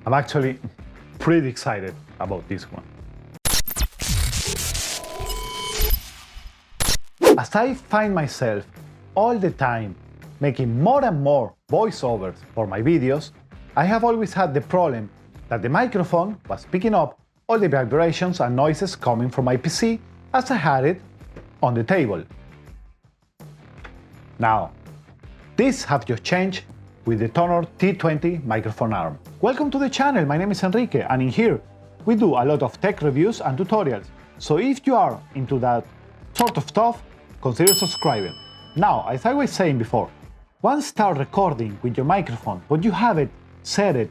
I'm actually pretty excited about this one. As I find myself all the time making more and more voiceovers for my videos, I have always had the problem that the microphone was picking up all the vibrations and noises coming from my PC as I had it on the table. Now, this has just changed with the Tonor T20 microphone arm. Welcome to the channel, my name is Enrique, and in here we do a lot of tech reviews and tutorials, so if you are into that sort of stuff, consider subscribing. Now, as I was saying before, once start recording with your microphone, when you have it set it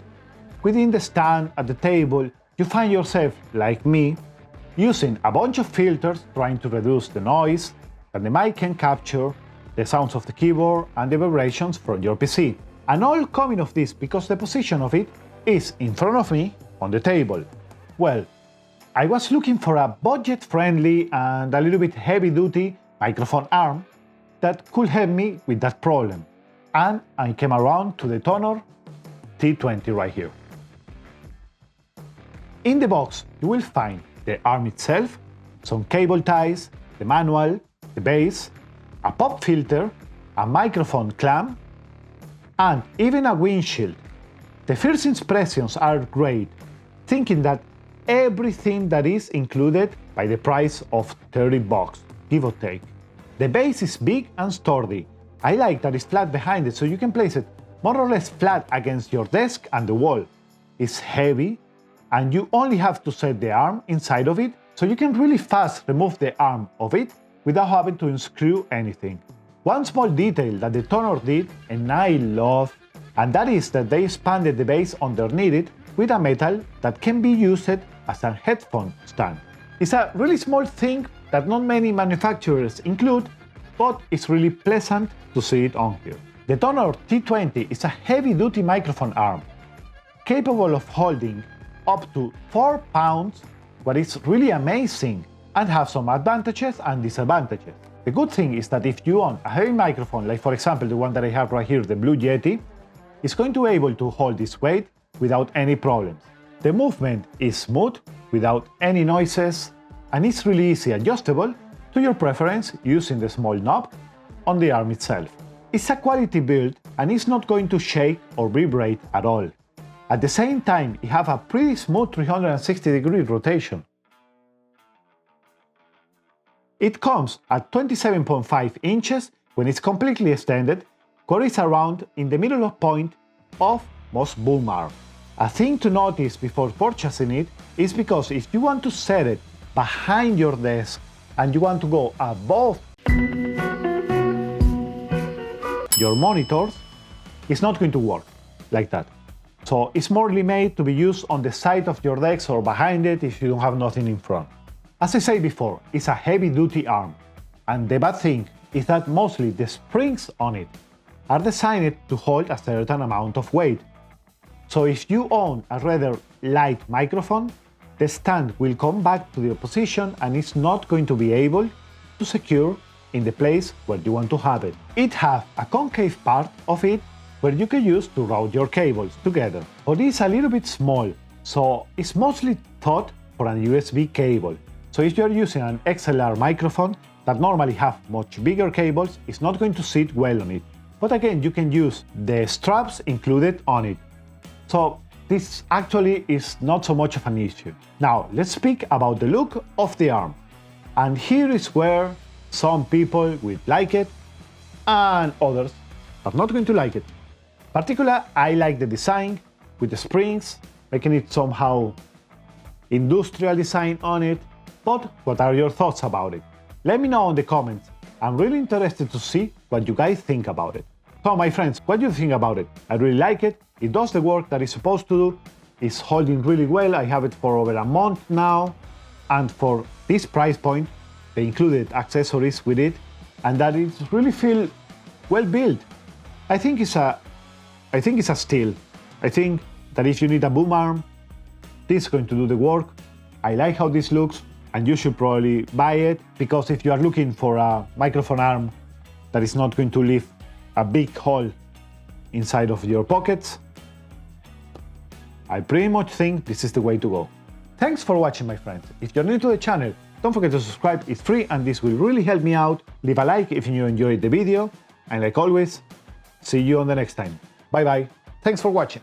within the stand at the table, you find yourself, like me, using a bunch of filters trying to reduce the noise that the mic can capture, the sounds of the keyboard and the vibrations from your PC. And all coming of this because the position of it is in front of me on the table. Well, I was looking for a budget-friendly and a little bit heavy-duty microphone arm that could help me with that problem. And I came around to the Tonor T20 right here. In the box, you will find the arm itself, some cable ties, the manual, the base, a pop filter, a microphone clamp, and even a windshield. The first impressions are great, thinking that everything that is included by the price of 30 bucks, give or take. The base is big and sturdy. I like that it's flat behind it, so you can place it more or less flat against your desk and the wall. It's heavy, and you only have to set the arm inside of it, so you can really fast remove the arm of it without having to unscrew anything. One small detail that the Tonor did, and I love, and that is that they expanded the base underneath it with a metal that can be used as a headphone stand. It's a really small thing that not many manufacturers include, but it's really pleasant to see it on here. The Tonor T20 is a heavy-duty microphone arm, capable of holding up to 4 pounds, what is really amazing, and have some advantages and disadvantages. The good thing is that if you own a heavy microphone, like for example the one that I have right here, the Blue Yeti, it's going to be able to hold this weight without any problems. The movement is smooth, without any noises, and it's really easy adjustable to your preference using the small knob on the arm itself. It's a quality build and it's not going to shake or vibrate at all. At the same time, it has a pretty smooth 360-degree rotation. It comes at 27.5 inches when it's completely extended, where it's around in the middle of point of most boom arms. A thing to notice before purchasing it is because if you want to set it behind your desk and you want to go above your monitors, it's not going to work like that. So it's morely made to be used on the side of your desk or behind it if you don't have nothing in front. As I said before, it's a heavy-duty arm, and the bad thing is that mostly the springs on it are designed to hold a certain amount of weight. So if you own a rather light microphone, the stand will come back to the position and it's not going to be able to secure in the place where you want to have it. It has a concave part of it where you can use to route your cables together, but it's a little bit small, so it's mostly thought for a USB cable. So if you're using an XLR microphone that normally have much bigger cables, it's not going to sit well on it. But again, you can use the straps included on it. So this actually is not so much of an issue. Now, let's speak about the look of the arm. And here is where some people will like it and others are not going to like it. Particularly, I like the design with the springs, making it somehow industrial design on it. But what are your thoughts about it? Let me know in the comments. I'm really interested to see what you guys think about it. So my friends, what do you think about it? I really like it. It does the work that it's supposed to do. It's holding really well. I have it for over a month now. And for this price point, they included accessories with it. And that it really feels well built. I think it's a steal. I think that if you need a boom arm, this is going to do the work. I like how this looks. And you should probably buy it, because if you are looking for a microphone arm that is not going to leave a big hole inside of your pockets, I pretty much think this is the way to go. Thanks for watching, my friends. If you're new to the channel, don't forget to subscribe, it's free and this will really help me out. Leave a like if you enjoyed the video, and like always, see you on the next time. Bye bye. Thanks for watching.